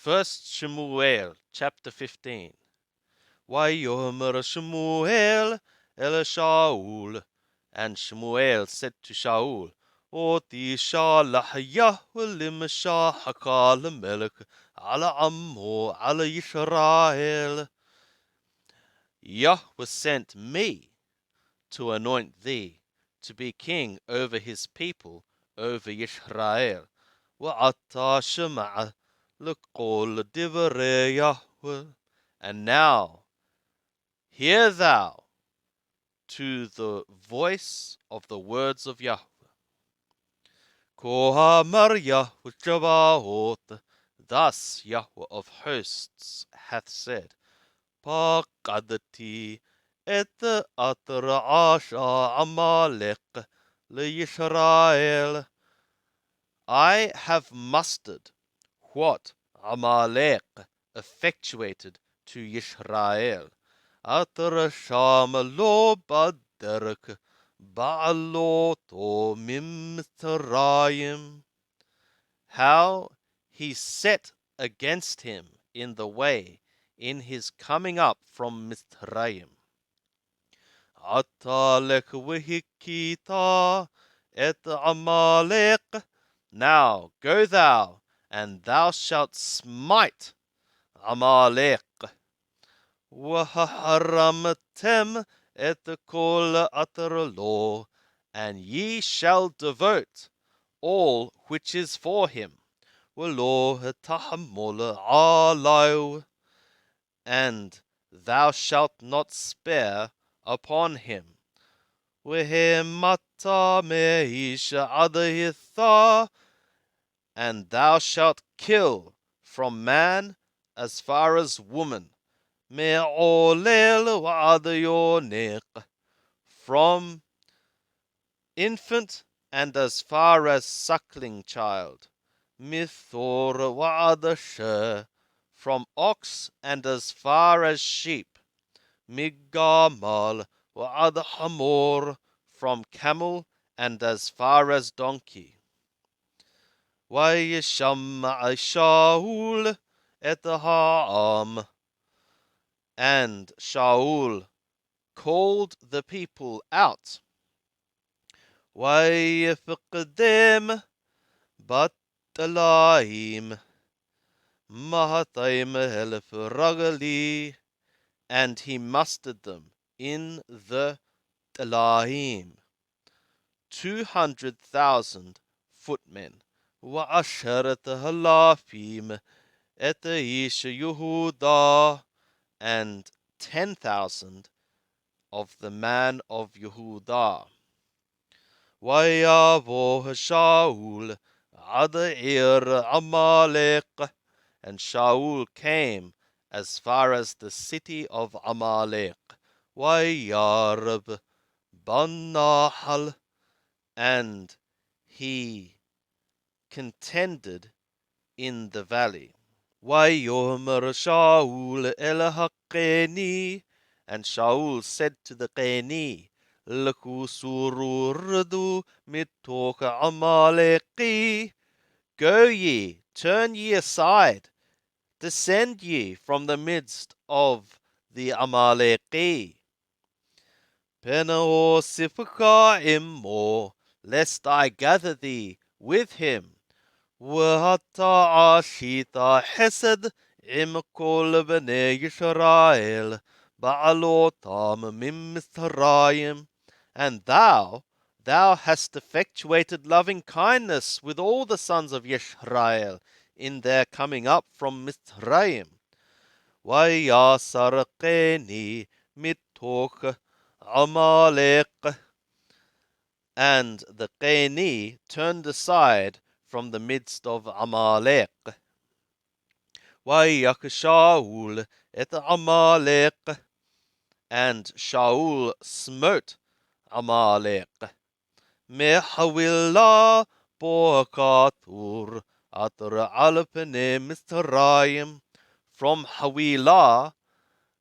First Shemuel, chapter 15. Vayomer Shemuel el Shaul, and Shemuel said to Shaul, Oti shalach Yahweh limshah hakal melech ala ammo ala Yisrael. Yahweh sent me to anoint thee to be king over his people, over Yisrael. Wa'ata shema'a l'kol divrei Yahweh. And now hear thou to the voice of the words of Yahweh. Ko ha'amar Yahweh Tshabaoth, thus Yahweh of hosts hath said, Paqadati et atra asha Amalek leYisrael. I have mustered what Amalek effectuated to Yisrael. Atra sham lo baderek ba'aloto mimtzrayim. How he set against him in the way, in his coming up from Mitzrayim. Atalek vihikita et Amalek. Now go thou, and thou shalt smite Amalek. Waharamtem et kol atarlo, and ye shall devote all which is for him. V'lo tahamol alav, and thou shalt not spare upon him. V'hemata meisha adahitha, and thou shalt kill from man as far as woman. Me'olel wa'adayonek, from infant and as far as suckling child. Mithor wa'adashe, from ox and as far as sheep. Migamal wa'adahamor, from camel and as far as donkey. Vayisham Shaul et ha'am, and Shaul called the people out. Vayifqdem batalaim mahatayim elef ragali, and he mustered them in the Telaim, 200,000 footmen. Wa'asharat halafim et ish Yehuda, and 10,000 of the man of Yehuda. Vayavo Shaul ad ir Amalek, and Shaul came as far as the city of Amalek. Vayarab Banahal, and he contended in the valley. Vayomer Shaul el haKeni, and Shaul said to the Qeni, L'kusururdu mitok Amaleki, go ye, turn ye aside, descend ye from the midst of the Amaleki. Penao sifka immo, lest I gather thee with him. V'hata ashita hesed im kol b'nei Yisrael ba'alotam mim Mitzrayim, and thou hast effectuated loving kindness with all the sons of Yisrael in their coming up from Mitzrayim. Vayasar Qeni mitok Amalek, and the Qeni turned aside from the midst of Amalek. Vayak Shaul et Amalek, and Shaul smote Amalek. Mehawilah Boakatur atra al pnei Mitzrayim, from Hawilah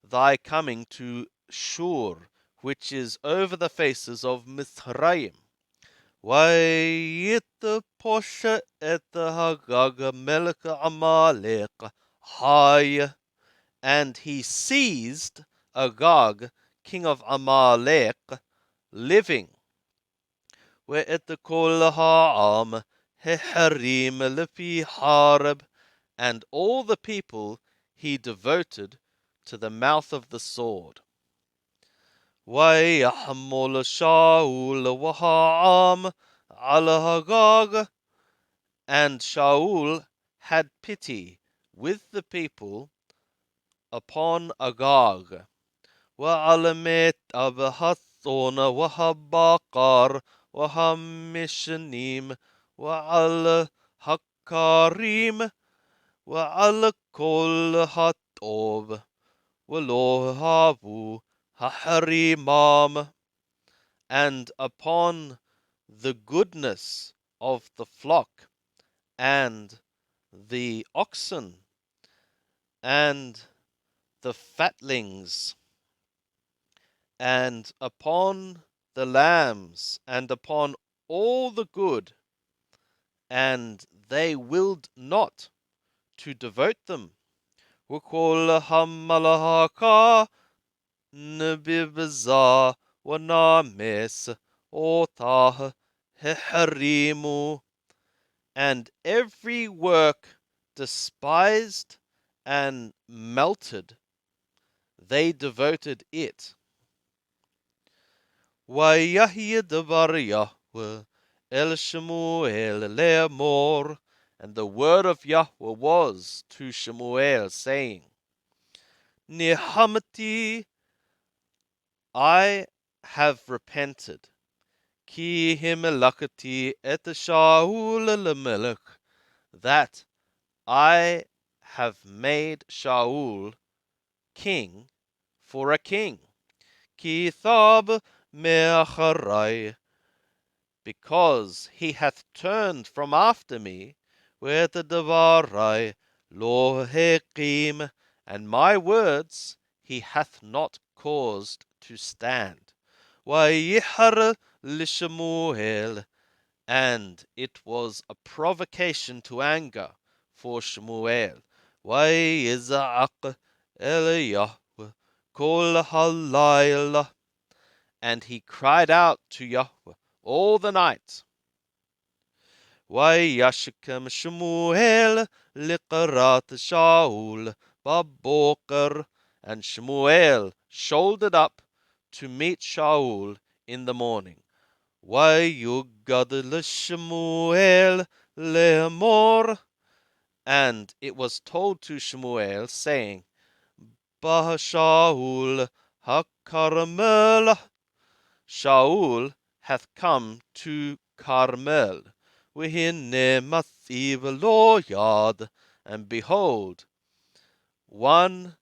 thy coming to Shur, which is over the faces of Mitzrayim. Vayit posha et Hagag melech Amalek high, and he seized Agag, king of Amalek, living. وَإِذْ كُلَّ عَامٍ هِحْرِيمٍ لِفِي حَارِبٍ, and all the people he devoted to the mouth of the sword. وَيَحْمُلْ شَاُولُ وَهَعَامٍ عَلَى Agag, and Shaul had pity with the people upon Agag. وَعَلَمَتْ أَبْهَثُونَ وَهَبَّقَرْ وَهَمِّشْنِيمْ وَعَلَى هَكَّرِيمْ وَعَلَى كُلِّ هَطْوب وَلَوْ هَابُوا هَحْرِمَامْ, and upon the goodness of the flock and the oxen and the fatlings, and upon the lambs, and upon all the good, and they willed not to devote them. وَكُلَّ حَمَّلَهَا نَبِبْزَا وَنَامِسْ أَوْتَاهِ هِحْرِيمُ, and every work despised and melted, they devoted it. وَيَحْيِ دَبَرْ يَهْوَ El Shemuel Le'amor, and the word of Yahweh was to Shemuel, saying, Nihamati, I have repented. Ki himelakati et Shaul lemelech, that I have made Shaul king for a king. Ki thab me'acharai, because he hath turned from after me, with the devarai lo heqim, and my words he hath not caused to stand. Vayihar l'Shemuel, and it was a provocation to anger for Shemuel. Vayiza'ak el Yahweh kol halayla, and he cried out to Yahweh all the night. Vayashkem Shemuel liqarat Shaul baboker, and Shemuel shouldered up to meet Shaul in the morning. Vayugad l'Shemuel le'amor, and it was told to Shemuel, saying, Bah Shaul ha-Carmel, Shaul hath come to Carmel. V'hinne mathiv lo yad, and behold, one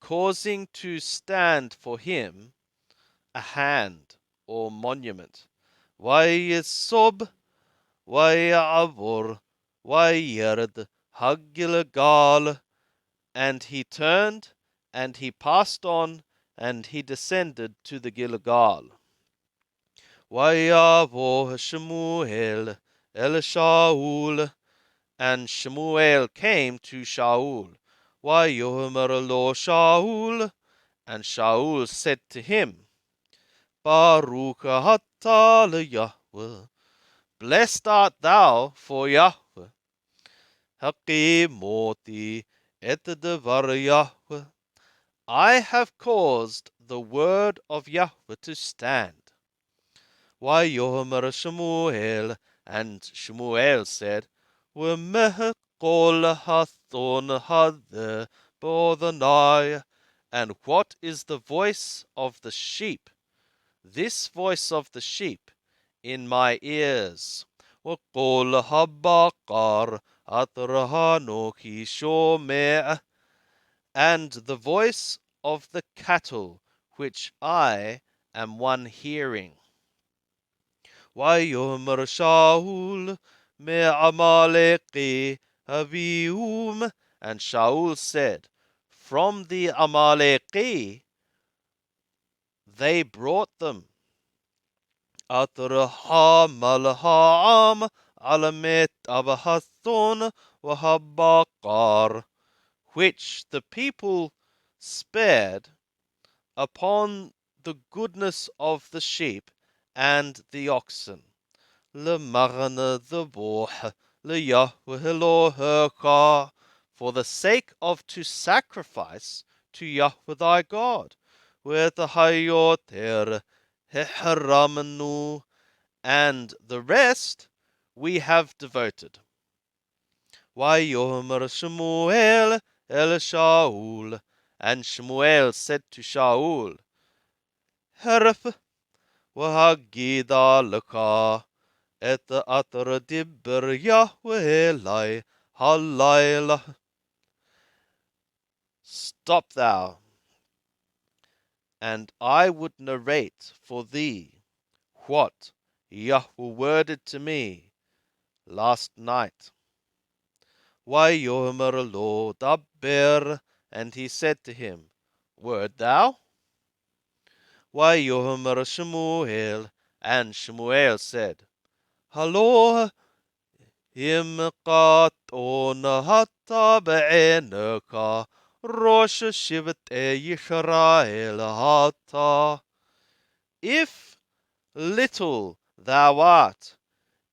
causing to stand for him a hand or monument. Vayisob, vayavor, vayerd hagilgal, and he turned, and he passed on, and he descended to the Gilgal. Vayavo Shemuel el Shaul, and Shemuel came to Shaul. Vayomer lo Shaul, and Shaul said to him, Baruch atah leYahweh, blessed art thou for Yahweh. Hakimoti et devar Yahweh, I have caused the word of Yahweh to stand. Vayomer Shemuel, and Shemuel said, V'meh kol hathon hadeh b'odhanai, and what is the voice of the sheep? This voice of the sheep in my ears. V'kol habakar atrahanoki shomeh, and the voice of the cattle which I am one hearing. Vayomer Shaul me'amaleki avium, and Shaul said, from the Amaleki they brought them. Atrahamal ha'am alamet abahathon wahabakar, which the people spared upon the goodness of the sheep and the oxen. L'marna the boh, Yahweh Eloheka, for the sake of to sacrifice to Yahweh thy God, with the hayoter heharamanu, and the rest we have devoted. Vayomer Shmuel el Shaul, and Shmuel said to Shaul, Heref v'hagida leka, et atar dibber Yahweh elai halayla. Stop thou, and I would narrate for thee what Yahweh worded to me last night. Vayomer lo dabber, and he said to him, Word thou? Vayomer Shmuel, and Shmuel said, Halo imqaton hatta be'eneka, Rosh Shivat Yisrael hatta. If little thou art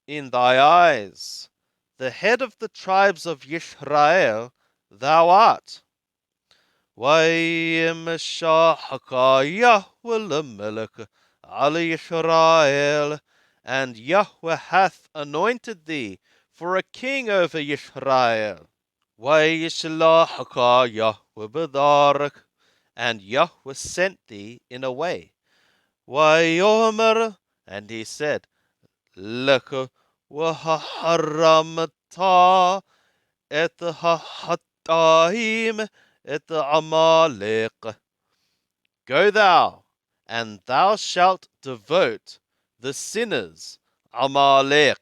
in thy eyes, the head of the tribes of Yisrael thou art. وَيَمْشَحَكَ Yahweh l'melech al Yisrael, and Yahweh hath anointed thee for a king over Yisrael. وَيِشْلَحَكَ Yahweh b'darak, and Yahweh sent thee in a way. وَيَوْمَر, and he said, Leka وَهَحَرَّمْتَ et ha'ataim et Amalek. Go thou, and thou shalt devote the sinners, Amalek,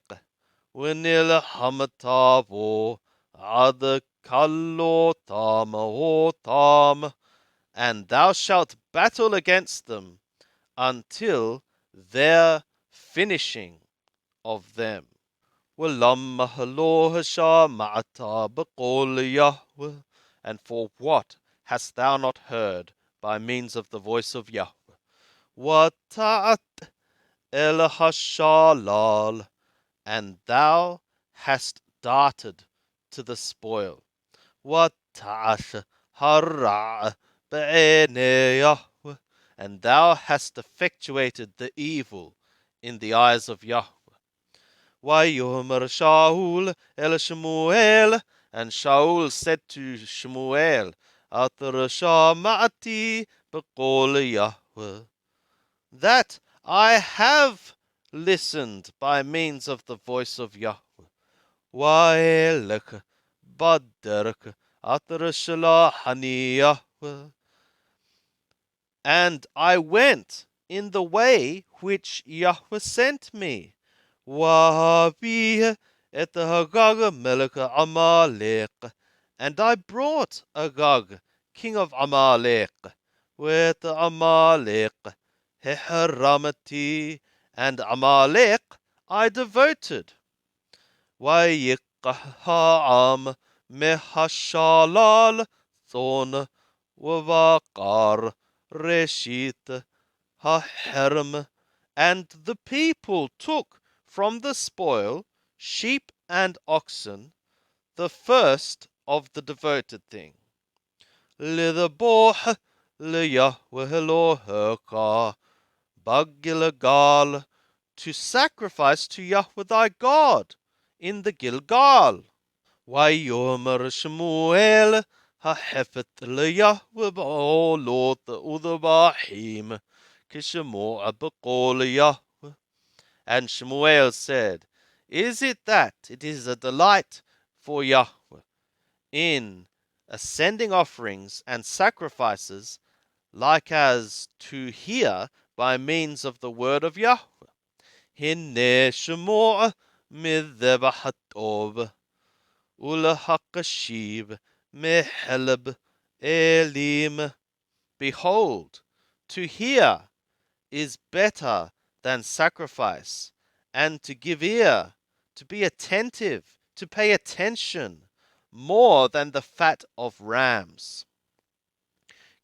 وَنِلْحَمْتَavो ad kalotam hotam, and thou shalt battle against them until their finishing of them. وَلَمَّا هَلُوهَ شَامَعْتَ بِقَوْلِ Yahweh, and for what hast thou not heard by means of the voice of Yahweh? وَتَعَتْ el hashalal, and thou hast darted to the spoil. وَتَعَشْ hara be'enei Yahweh, and thou hast effectuated the evil in the eyes of Yahweh. Vayomer Shaul el Shmuel, and Shaul said to Shmuel, Atar shama'ati b'qol Yahweh, that I have listened by means of the voice of Yahweh. Va'elek baderek atar shalahani Yahweh, and I went in the way which Yahweh sent me. وَهَبِيهِ et Agag melech Amalek, and I brought Agag, king of Amalek, with Amalek heharamati, and Amalek I devoted. وَيِقْهَعَمْ mehashalal thon وَvَقَر reshit haherm, and the people took from the spoil sheep and oxen, the first of the devoted thing. L'idhaboh l'Yahweh Eloheka b'Gilgal, to sacrifice to Yahweh thy God in the Gilgal. Vayomer Shmuel hahefet l'Yahweh ba'olot u'd'bahim kishemo'a b'qol Yahweh. And Shmuel said, Is it that it is a delight for Yahweh in ascending offerings and sacrifices, like as to hear by means of the word of Yahweh? Hinne Shmuel midhebahatov ulahakashiv meheleb elim. Behold, to hear is better than sacrifice, and to give ear, to be attentive, to pay attention, more than the fat of rams.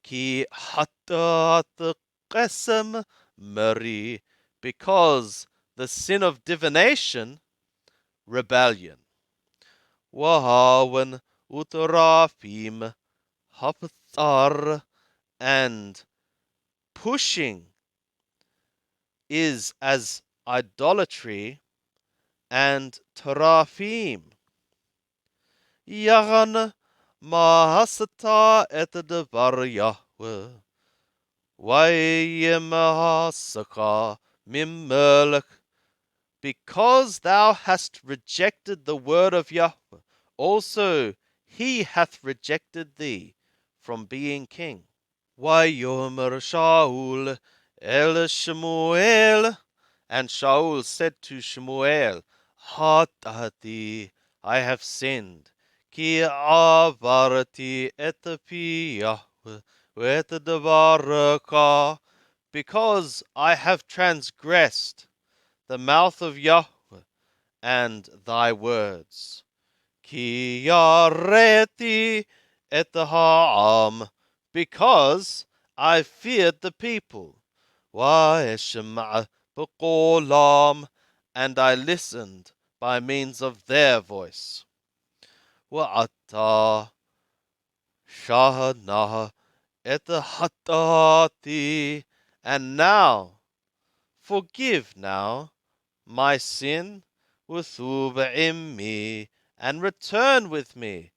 Ki hatat qasam mari, because the sin of divination, rebellion. Wahawan utrafim haftar, and pushing is as idolatry and terafim. Yagan mahasata et devar Yahweh. Wayemahasaka mimmelech. Because thou hast rejected the word of Yahweh, also he hath rejected thee from being king. Wayomer Shaul el Shemuel, and Shaul said to Shemuel, Hatati, I have sinned, ki avarati et pi Yahweh et devaraka, because I have transgressed the mouth of Yahweh and thy words. Ki yareti et ha'am, because I feared the people. Wa'eshma b'kolam, and I listened by means of their voice. Wa'ata shahana et hatati, and now, forgive now my sin, with me, and return with me,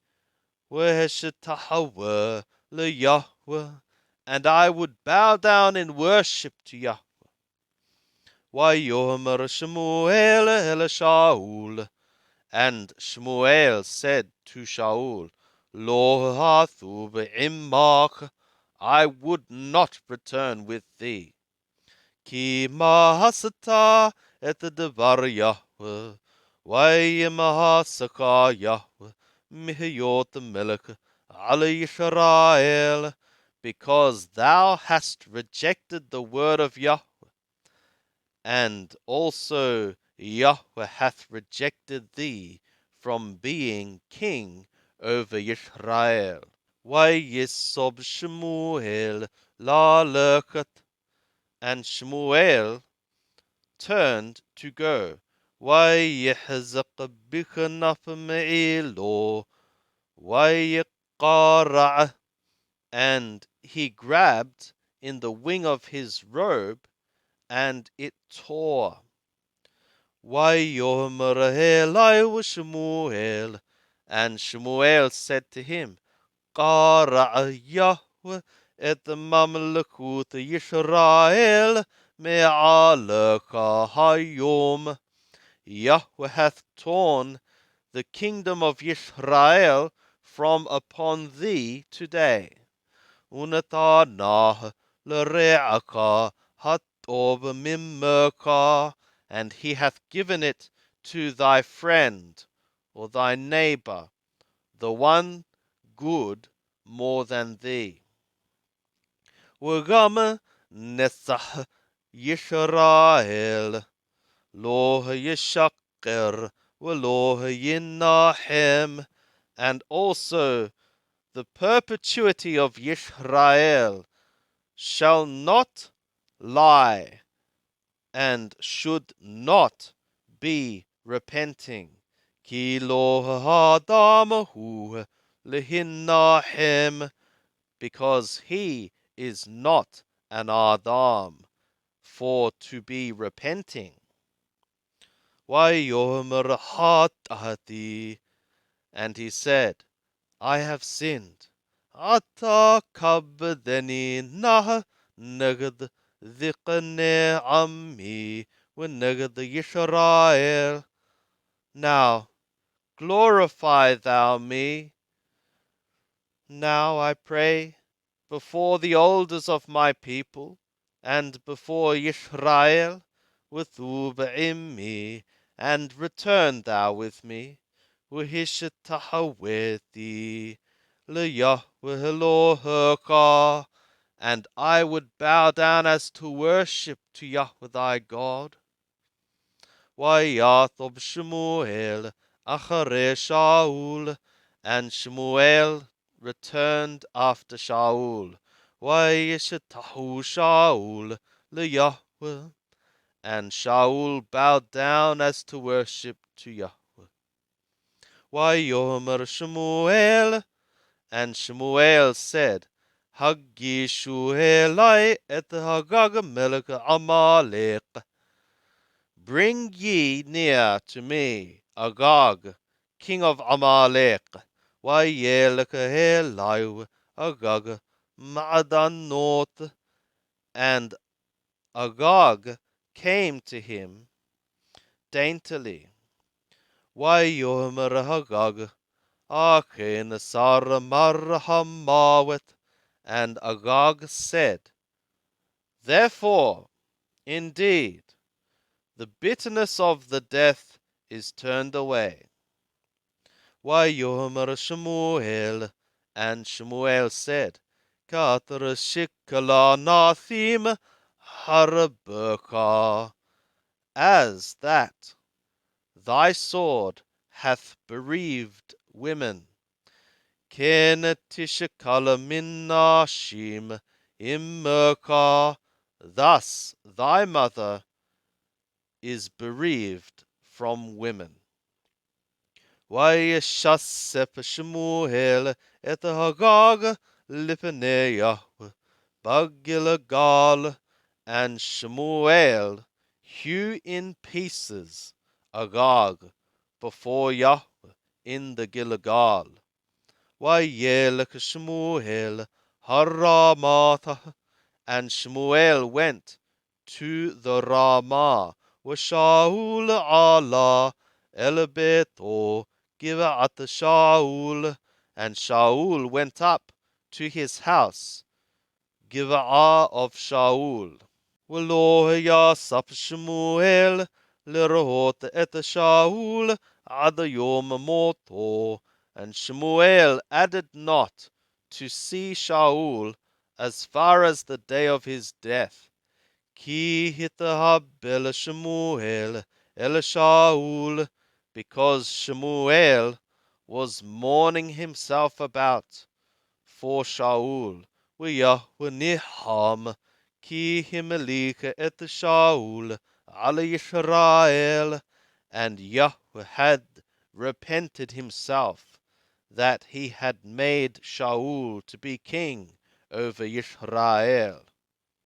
weheshetahawa le Yahweh, and I would bow down in worship to Yahweh. Wayomer Shemuel el Shaul, and Shmuel said to Shaul, Lo hathu imach, I would not return with thee. Ki mahasata et devar Yahweh, Wayemahasaka Yahweh, Mihiyot melech ala Yisrael, because thou hast rejected the word of Yahweh, and also Yahweh hath rejected thee from being king over Yisrael. Wayisob Shemuel la lechet, and Shemuel turned to go. ويحزق بكنف معيلو ويقارع, and he grabbed in the wing of his robe, and it tore. ويومر Eli وشموئيل, and Shemuel said to him, قارع Yahweh et mamlekut Yisrael me'aleka hayom. Yahweh hath torn the kingdom of Yisrael from upon thee today. Unatanah l're'aka hatov mimmerka, and he hath given it to thy friend, or thy neighbor, the one good more than thee. Wagam nesach Yisrael lo yishakir v'lo yinahem, and also the perpetuity of Yisrael shall not lie and should not be repenting. Ki lo hadamahu lehinahem, because he is not an Adam for to be repenting. Wayomer hatati, and he said, I have sinned. Ata kabdeni nah neged dhikne ammi v'neged Yisrael. Now glorify thou me, now I pray, before the elders of my people, and before Yisrael, with me, and return thou with me, Whishetahaweti leYahweh Eloheka, and I would bow down as to worship to Yahweh thy God. Wayathob Shemuel acharei Shaul, And Shemuel returned after Shaul. Vayishtahu Shaul leYahweh. And Shaul bowed down as to worship to Yahweh. Vayomer Shemuel. And Shemuel said, Hagishu Elai et Hagag melech Amalek. Bring ye near to me Agag, king of Amalek. Vayelech Elai Agag Ma'adanot. And Agag came to him daintily. Vayomer Agag, Achen Sar Marhamawet. And Agag said, Therefore, indeed, the bitterness of the death is turned away. Vayomer Shemuel, and Shemuel said, Kater Shikala Nathim Haraberka, as that thy sword hath bereaved women. Kenetishakala Minnashim Immerka, thus thy mother is bereaved from women. Vayeshasep Shemuel et Hagag lipnei Yahweh Bagilgal, and Shemuel hew in pieces Agag before Yahweh in the Gilgal. Vayelech Shemuel Haramatha, and Shemuel went to the Ramah, Shaul Allah Elebeto Givat Shaul, and Shaul went up to his house, Givat of Shaul. V'lo yasap Shemuel lerot et Shaul ad yom moto, and Shemuel added not to see Shaul as far as the day of his death. Ki hitahabel Shemuel el Shaul, because Shemuel was mourning himself about for Shaul. V'Yahweh niham ki himelika et Shaul ala Yisrael, and Yahweh had repented himself that he had made Shaul to be king over Yisrael.